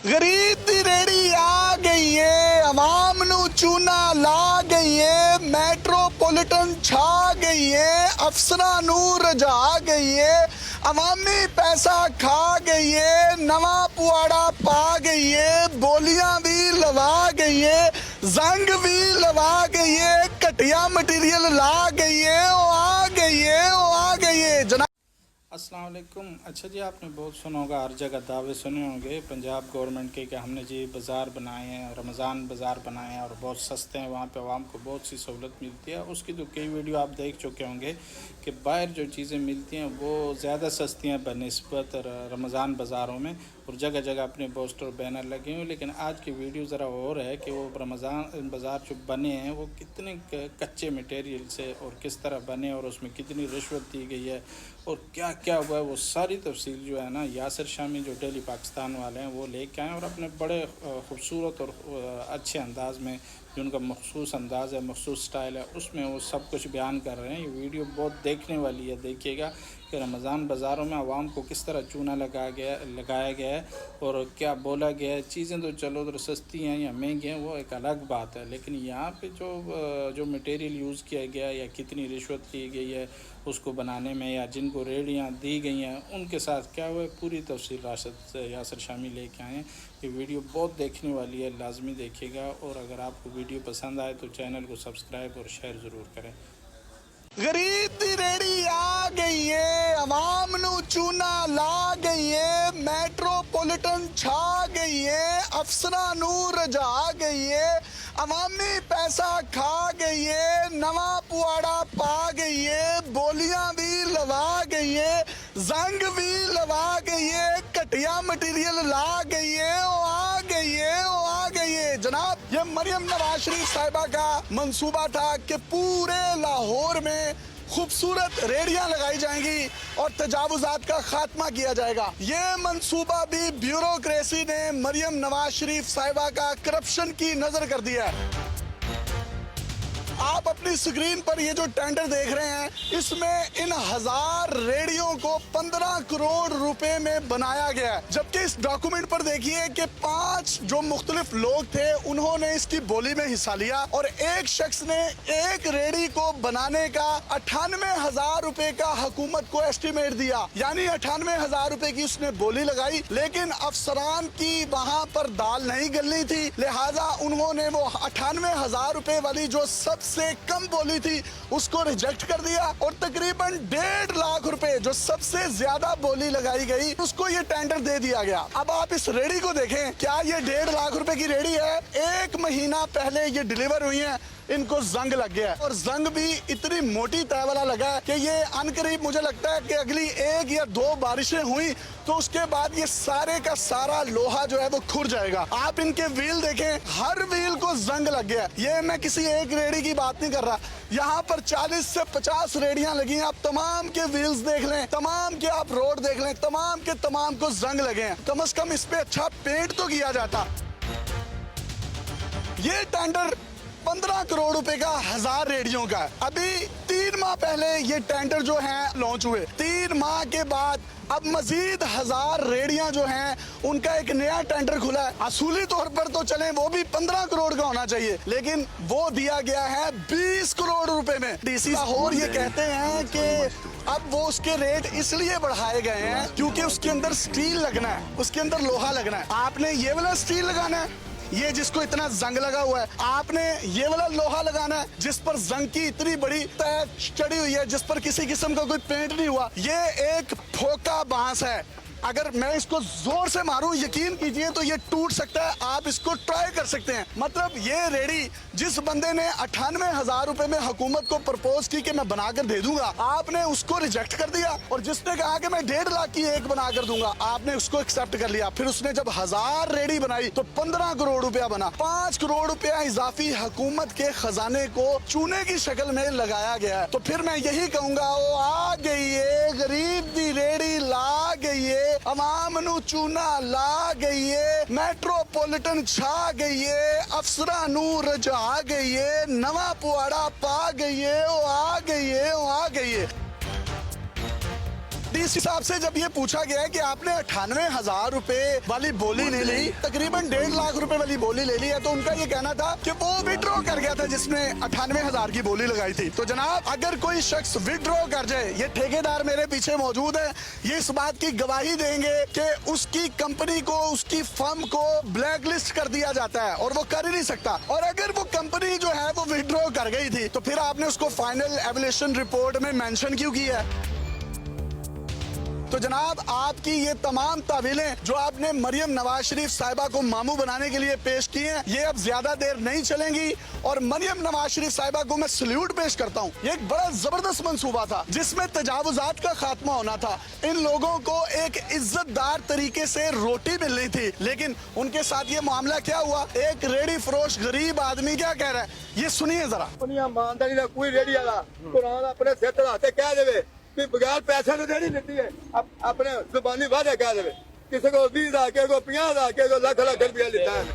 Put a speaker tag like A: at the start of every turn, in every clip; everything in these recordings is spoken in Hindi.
A: गरीब दी रेड़ी आ गई है, अवाम नू चूना ला गई है, मेट्रोपोलिटन छा गई है, अफसरां नू रजा गई है, अवामी पैसा खा गई है, नवा पुआड़ा पा गई है, बोलियां भी लवा गई है, जंग भी लवा गई है, घटिया मटीरियल ला गई है, वो आ गई है, वो आ गई है जनाब।
B: अस्सलाम वालेकुम। अच्छा जी, आपने बहुत सुना होगा, हर जगह दावे सुने होंगे पंजाब गवर्नमेंट के कि हमने जी बाज़ार बनाए हैं, रमज़ान बाज़ार बनाए हैं और बहुत सस्ते हैं, वहाँ पे आवाम को बहुत सी सहूलत मिलती है। उसकी तो कई वीडियो आप देख चुके होंगे कि बाहर जो चीज़ें मिलती हैं वो ज़्यादा सस्ती हैं बनिस्बत रमज़ान बाज़ारों में, और जगह जगह अपने पोस्टर बैनर लगे हुए। लेकिन आज की वीडियो ज़रा और है कि वो रमज़ान बाज़ार जो बने हैं वो कितने कच्चे मटेरियल से और किस तरह बने और उसमें कितनी रिश्वत दी गई है और क्या क्या हुआ है, वो सारी तफसील जो है ना यासिर शामी जो डेली पाकिस्तान वाले हैं वो लेके आए और अपने बड़े ख़ूबसूरत और अच्छे अंदाज़ में, जो उनका मखसूस अंदाज़ है, मखसूस स्टाइल है, उसमें वो सब कुछ बयान कर रहे हैं। ये वीडियो बहुत देखने वाली है, देखिएगा कि रमज़ान बाज़ारों में आवाम को किस तरह चूना लगाया गया है और क्या बोला गया है। चीज़ें तो चलो उधर सस्ती हैं या महंगी हैं वो एक अलग बात है, लेकिन यहाँ पे जो मटेरियल यूज़ किया गया या कितनी रिश्वत दी गई है उसको बनाने में, या जिनको रेडियाँ दी गई हैं उनके साथ क्या हुआ है, पूरी तफसील राशिद यासिर शामी लेके आए हैं। ये वीडियो बहुत देखने वाली है, लाजमी देखिएगा। और अगर आपको वीडियो पसंद आए तो चैनल को सब्सक्राइब और शेयर ज़रूर करें।
A: गरीब दी रेड़ी आ गई है, अवाम नू चूना ला गई है, मेट्रोपोलिटन छा गई है, अफसरां नू रजा गई है, अवामी पैसा खा गई है, नवा पुआड़ा पा गई है, बोलियां भी लवा गई है, जंग भी लवा गई है, घटिया मटीरियल ला गई है, वो आ गई है, वो आ गई है जनाब। ये मरियम नवाज शरीफ साहिबा का मंसूबा था कि पूरे लाहौर में खूबसूरत रेडियां लगाई जाएंगी और तजावुजात का खात्मा किया जाएगा। ये मंसूबा भी ब्यूरोक्रेसी ने मरियम नवाज शरीफ साहिबा का करप्शन की नजर कर दिया है। आप अपनी स्क्रीन पर ये जो टेंडर देख रहे हैं, इसमें इन 1000 रेडियों को 15 करोड़ रुपए में बनाया गया है। जबकि इस डॉक्यूमेंट पर देखिए कि 5 जो मुख्तलिफ लोग थे उन्होंने इसकी बोली में हिस्सा लिया और एक शख्स ने एक रेडी को बनाने का 98,000 रुपए का हुकूमत को एस्टिमेट दिया, यानी 98,000 रुपए की उसने बोली लगाई। लेकिन अफसरान की वहां पर दाल नहीं गलनी थी, लिहाजा उन्होंने वो 98,000 रुपए वाली जो सबसे कम बोली थी उसको रिजेक्ट कर दिया और तकरीबन 1.5 लाख रुपए जो सबसे ज्यादा बोली लगाई गई उसको ये टेंडर दे दिया गया। अब आप इस रेडी को देखें, क्या ये 1.5 लाख रुपए की रेडी है? 1 महीना पहले ये डिलीवर हुई है, इनको जंग लग गया है और जंग भी इतनी मोटी तय वाला लगा है कि ये अनकरीब मुझे लगता है कि अगली 1 या 2 बारिशें हुई तो उसके बाद ये सारे का सारा लोहा जो है वो खुर जाएगा। आप इनके व्हील देखें, हर व्हील को जंग लग गया। ये मैं किसी एक रेडी की बात नहीं कर रहा, यहाँ पर 40 से 50 रेडियां लगी हैं। आप तमाम के व्हील्स देख लें, तमाम के आप रोड देख लें, तमाम के तमाम को जंग लगे हैं। कम से कम इस पे अच्छा पेंट तो किया जाता। ये टेंडर 15 करोड़ रुपए का 1000 रेडियो का है। अभी 3 माह पहले ये टेंडर जो है लॉन्च हुए, 3 माह के बाद अब मजीद 1000 रेडियां जो हैं उनका एक नया टेंडर खुला है। असूली तौर पर तो चले वो भी 15 करोड़ का होना चाहिए, लेकिन वो दिया गया है 20 करोड़ रुपए में। डीसी लाहौर ये कहते हैं कि अब वो उसके रेट इसलिए बढ़ाए गए हैं क्योंकि उसके अंदर स्टील लगना है, उसके अंदर लोहा लगना है। आपने ये वाला स्टील लगाना है, ये जिसको इतना जंग लगा हुआ है, आपने ये वाला लोहा लगाना है जिस पर जंग की इतनी बड़ी तय चढ़ी हुई है, जिस पर किसी किस्म का कोई पेंट नहीं हुआ। ये एक फोका बांस है, अगर मैं इसको जोर से मारूं यकीन कीजिए तो ये टूट सकता है। आप इसको ट्राई कर सकते हैं। मतलब ये रेडी जिस बंदे ने 98,000 रुपए में हुकूमत को प्रपोज की कि मैं बनाकर दे दूंगा, आपने उसको रिजेक्ट कर दिया। और जिसने कहा कि मैं 1.5 लाख की एक बनाकर दूंगा, आपने उसको एक्सेप्ट कर लिया। फिर उसने जब 1000 रेडी बनाई तो 15 करोड़ रुपया बना। 5 करोड़ रुपया इजाफी हुकूमत के खजाने को चूने की शक्ल में लगाया गया है। तो फिर मैं यही कहूंगा, वो आ गई है गरीब दी रेडी ला गई है, अवाम नू चूना ला गई है, मेट्रोपोलिटन छा गई है, अफसरां नू रजा गई है, नवा पुआड़ा पा गई है, वो आ गई है, वो आ गई है। डीसी साहब से जब ये पूछा गया है कि आपने 98,000 रुपए वाली बोली नहीं ली, तकरीबन 1.5 लाख रुपए वाली बोली ले ली है, तो उनका ये कहना था कि वो विड्रॉ कर गया था जिसने 98,000 की बोली लगाई थी। तो जनाब अगर कोई शख्स विड्रॉ कर जाए, ये ठेकेदार मेरे पीछे मौजूद है, ये इस बात की गवाही देंगे कि उसकी कंपनी को, उसकी फर्म को ब्लैक लिस्ट कर दिया जाता है और वो कर ही नहीं सकता। और अगर वो कंपनी जो है वो विड्रॉ कर गई थी तो फिर आपने उसको फाइनल एवल्यूएशन रिपोर्ट में मेंशन क्यों किया है? तो जनाब आपकी ये तमाम तावीलें जो आपने मरियम नवाज शरीफ साहिबा को मामू बनाने के लिए पेश की हैं, ये अब ज्यादा देर नहीं चलेंगी। और मरियम नवाज शरीफ साहिबा को मैं सल्यूट पेश करता हूँ। ये एक बड़ा जबरदस्त मंसूबा था जिसमें तजावुजात का खात्मा होना था। इन लोगों को एक इज्जतदार तरीके से रोटी मिल रही थी, लेकिन उनके साथ ये मामला क्या हुआ? एक रेडी फरोश गरीब आदमी क्या कह रहा है, ये सुनिए जरा।
C: ईमानदारी का कोई रेडी वाला कुरान अपने सिर चढ़ाते कह देवे कि बगैर पैसे तो देनी देती है, अपने जुबानी वादे कह देवे, किसी को 20,000, किसी को 50,000, किसी को लाख लाख रुपया लेता है।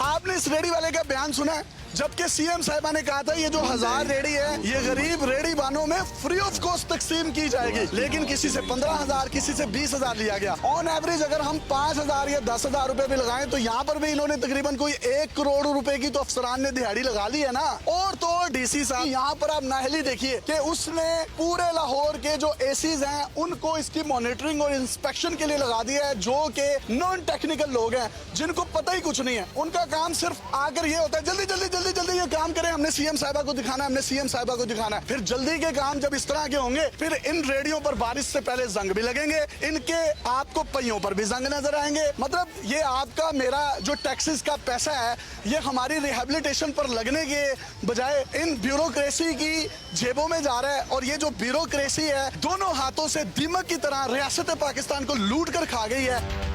A: आपने इस रेडी वाले का बयान सुना है? जबकि सीएम साहिबा ने कहा था ये जो 1000 रेडी है ये गरीब रेडी बानों में फ्री ऑफ कॉस्ट तकसीम की जाएगी, लेकिन किसी से 15,000, किसी से 20,000 लिया गया। ऑन एवरेज अगर हम 5,000 या 10,000 रुपए भी लगाएं तो यहाँ पर भी इन्होंने तकरीबन कोई 1 करोड़ रुपए की तो अफसरान ने दिहाड़ी लगा ली है ना। और तो डीसी साहब यहाँ पर आप नाहली देखिए कि उसने पूरे लाहौर के जो एसीज हैं उनको इसकी मॉनिटरिंग और इंस्पेक्शन के लिए लगा दिया है, जो कि नॉन टेक्निकल लोग हैं जिनको पता ही कुछ नहीं है। उनका काम सिर्फ आकर ये होता है जल्दी जल्दी जल्दी जल्दी ये काम करें, हमने सीएम साहिबा को दिखाना है, हमने सीएम साहिबा को दिखाना है। फिर जल्दी के काम जब इस तरह के होंगे फिर इन रेडियो पर बारिश से पहले जंग भी लगेंगे, इनके आपको पहियों पर भी जंग नजर आएंगे। मतलब ये आपका मेरा जो टैक्सेस का पैसा है ये हमारी रिहेबिलिटेशन पर लगने के बजाय इन ब्यूरोक्रेसी की जेबों में जा रहा है। और ये जो ब्यूरोक्रेसी है दोनों हाथों से दीमक की तरह रियासत पाकिस्तान को लूट कर खा गई है।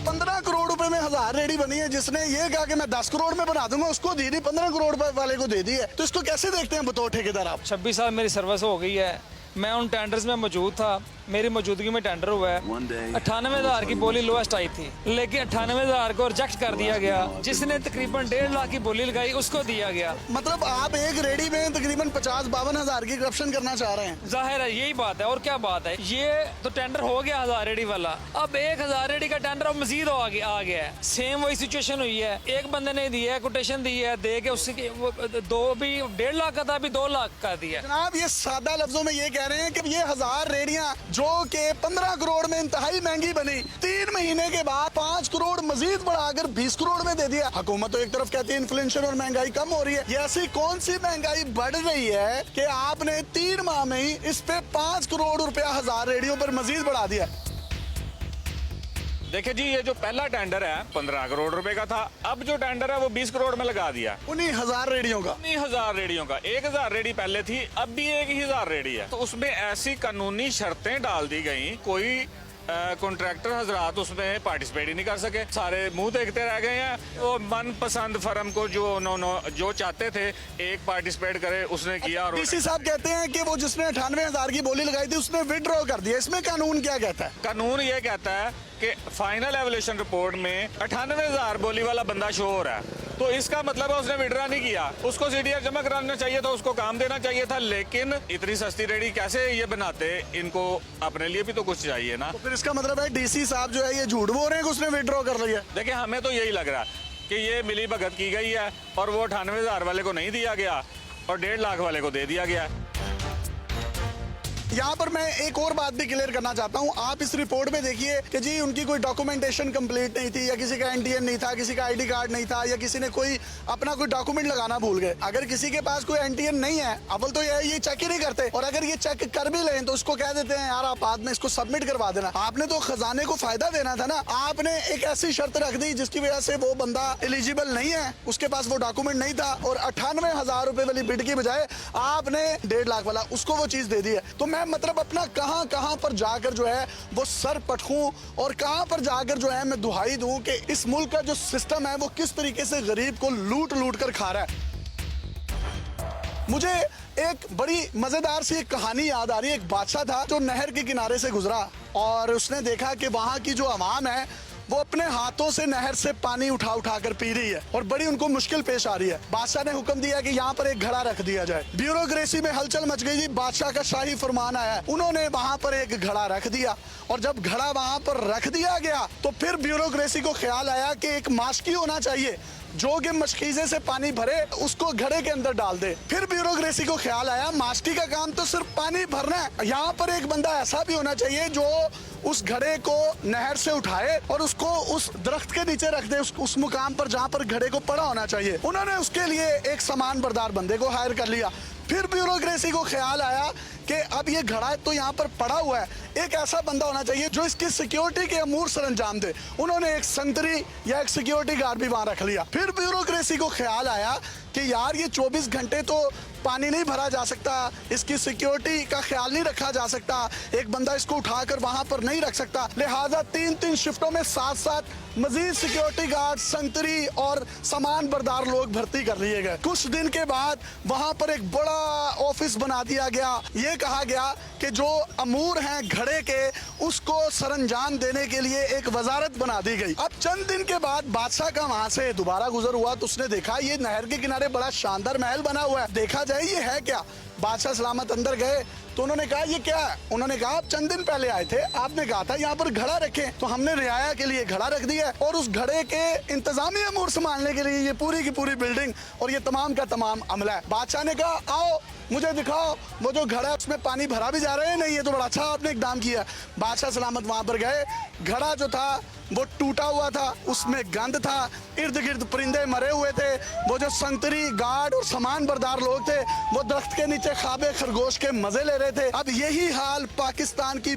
A: 15 करोड़ रुपए में 1000 रेडी बनी है, जिसने ये कहा कि मैं 10 करोड़ में बना दूंगा उसको दी थी, 15 करोड़ वाले को दे दी है। तो इसको कैसे देखते हैं बतौर ठेकेदार आप?
D: 26 साल मेरी सर्विस हो गई है, मैं उन टेंडर्स में मौजूद था, मेरी मौजूदगी में टेंडर हुआ है। 98,000 की बोली लोएस्ट आई थी, लेकिन 98,000 को रिजेक्ट कर दिया गया। जिसने तकरीबन 1.5 लाख की बोली लगाई उसको दिया गया।
A: मतलब आप एक रेडी में तकरीबन 50-52 हजार की करप्शन करना चाह रहे हैं?
D: जाहिर है यही बात है, और क्या बात है। ये तो टेंडर हो गया 1000 रेडी वाला, अब 1000 रेडी का टेंडर अब मजीद आ गया है। सेम वही सिचुएशन हुई है, एक बंदे ने दिया है, कोटेशन दी है, दे के उससे दो भी 1.5 लाख का था, अभी 2 लाख का दिया।
A: जनाब ये सादा लफ्जों में ये कह रहे हैं कि ये 1000 रेडियां जो कि 15 करोड़ में इंतहाई महंगी बनी, 3 महीने के बाद 5 करोड़ मजीद बढ़ाकर 20 करोड़ में दे दिया। हुकूमत तो एक तरफ कहती है इन्फ्लेशन और महंगाई कम हो रही है, ये ऐसी कौन सी महंगाई बढ़ रही है कि आपने 3 माह में ही इस पे 5 करोड़ रुपया 1000 रेडियो पर मजीद बढ़ा दिया?
E: देखिए जी, ये जो पहला टेंडर है 15 करोड़ रुपए का था, अब जो टेंडर है वो 20 करोड़ में लगा दिया।
A: 19,000 रेडियो का
E: 19,000 रेडियो का, 1,000 रेडी पहले थी, अब भी 1,000 रेडी है। तो उसमें ऐसी कानूनी शर्तें डाल दी गई, कोई कॉन्ट्रैक्टर हजरात उसमें पार्टिसिपेट ही नहीं कर सके, सारे मुंह देखते रह गए हैं। वो मनपसंद फर्म को जो उन्होंने जो चाहते थे एक पार्टिसिपेट करे उसने किया। और
A: डीसी साहब कहते हैं कि वो जिसने 98,000 की बोली लगाई थी उसने विड्रॉ कर दिया, इसमें कानून क्या कहता है?
E: कानून ये कहता है कि फाइनल एवल्यूएशन रिपोर्ट में 98,000 बोली वाला बंदा शो हो रहा है, तो इसका मतलब है उसने विड्रॉ नहीं किया, उसको सीडीआर जमा कराना चाहिए था, उसको काम देना चाहिए था। लेकिन इतनी सस्ती रेडी कैसे ये बनाते, इनको अपने लिए भी तो कुछ चाहिए ना।
A: तो फिर इसका मतलब है डीसी साहब जो है ये झूठ बोल रहे हैं कि उसने विड्रॉ कर लिया?
E: देखिए हमें तो यही लग रहा है कि ये मिली भगत की गई है और वो 98,000 वाले को नहीं दिया गया और 1.5 लाख वाले को दे दिया गया।
A: यहाँ पर मैं एक और बात भी क्लियर करना चाहता हूँ। आप इस रिपोर्ट में देखिए कि जी उनकी कोई डॉक्यूमेंटेशन कंप्लीट नहीं थी, या किसी का एनटीएन नहीं था, किसी का आईडी कार्ड नहीं था, या किसी ने कोई अपना कोई डॉक्यूमेंट लगाना भूल गए। अगर किसी के पास कोई एनटीएन नहीं है, अव्वल तो ये चेक ही नहीं करते, और अगर ये चेक कर भी लें तो उसको कह देते हैं यार आप बाद में इसको सबमिट करवा देना। आपने तो खजाने को फायदा देना था ना, आपने एक ऐसी शर्त रख दी जिसकी वजह से वो बंदा एलिजिबल नहीं है, उसके पास वो डॉक्यूमेंट नहीं था, और 98,000 रुपए वाली बिड की बजाय आपने 1.5 लाख वाला उसको वो चीज दे दी है। तो मैं मतलब अपना कहां पर जाकर जो है वो सर पटकूं, और कहां पर जाकर जो है मैं दुहाई दूं कि इस मुल्क का जो सिस्टम है वो किस तरीके से गरीब को लूट कर खा रहा है। मुझे एक बड़ी मजेदार सी एक कहानी याद आ रही है। एक बादशाह था जो नहर के किनारे से गुजरा और उसने देखा कि वहां की जो अवाम है वो अपने हाथों से नहर से पानी उठा उठा कर पी रही है और बड़ी उनको मुश्किल पेश आ रही है। बादशाह ने हुक्म दिया कि यहाँ पर एक घड़ा रख दिया जाए। ब्यूरोक्रेसी में हलचल मच गई थी, बादशाह का शाही फरमान आया, उन्होंने वहां पर एक घड़ा रख दिया और जब घड़ा वहां पर रख दिया गया तो फिर ब्यूरोक्रेसी को ख्याल आया कि एक माशकी होना चाहिए जो कि मशकीजे से पानी भरे उसको घड़े के अंदर डाल दे। फिर ब्यूरोक्रेसी को ख्याल आया माशकी का काम तो सिर्फ पानी भरना है, यहाँ पर एक बंदा ऐसा भी होना चाहिए जो उस घड़े को नहर से उठाए और उसको उस दरख्त के नीचे रख दे, उस मुकाम पर जहाँ पर घड़े को पड़ा होना चाहिए। उन्होंने उसके लिए एक सामान बरदार बंदे को हायर कर लिया। फिर ब्यूरोक्रेसी को ख्याल आया कि अब ये घड़ा तो यहाँ पर पड़ा हुआ है, एक ऐसा बंदा होना चाहिए जो इसकी सिक्योरिटी के अमूर सर अंजाम दे। उन्होंने एक संतरी या एक सिक्योरिटी गार्ड भी वहां रख लिया। फिर ब्यूरोक्रेसी को ख्याल आया कि यार ये 24 घंटे तो पानी नहीं भरा जा सकता, इसकी सिक्योरिटी का ख्याल नहीं रखा जा सकता, एक बंदा इसको उठाकर वहां पर नहीं रख सकता, लिहाजा 3-3 शिफ्टों में साथ मजीद सिक्योरिटी गार्ड, संतरी और सामान बरदार लोग भर्ती कर लिए गए। कुछ दिन के बाद वहां पर एक बड़ा ऑफिस बना दिया गया। ये कहा गया कि जो अमूर हैं घड़े के उसको सरंजाम देने के लिए एक वजारत बना दी गई। अब चंद दिन के बाद बादशाह का वहां से दोबारा गुजर हुआ तो उसने देखा ये नहर के किनारे बड़ा शानदार महल बना हुआ है, देखा जाए ये है क्या। बादशाह सलामत अंदर गए तो उन्होंने कहा ये क्या है। उन्होंने कहा आप चंद दिन पहले आए थे, आपने कहा था यहाँ पर घड़ा रखें, तो हमने रियाया के लिए घड़ा रख दिया और उस घड़े के इंतजामी अमूर संभालने के लिए ये पूरी की पूरी बिल्डिंग और ये तमाम का तमाम अमला है। बादशाह ने कहा आओ मुझे दिखाओ वो जो घड़ा है उसमें पानी भरा भी जा रहा है, नहीं ये तो बड़ा अच्छा आपने इकदाम किया। बादशाह सलामत वहां पर गए, घड़ा जो था वो टूटा हुआ था, उसमें गंद था, इर्द गिर्द परिंदे मरे हुए थे, वो जो संतरी गार्ड और सामान बरदार लोग थे वो दरख्त के नीचे खाबे खरगोश के मजे ले रहे थे। अब यही हाल पाकिस्तान की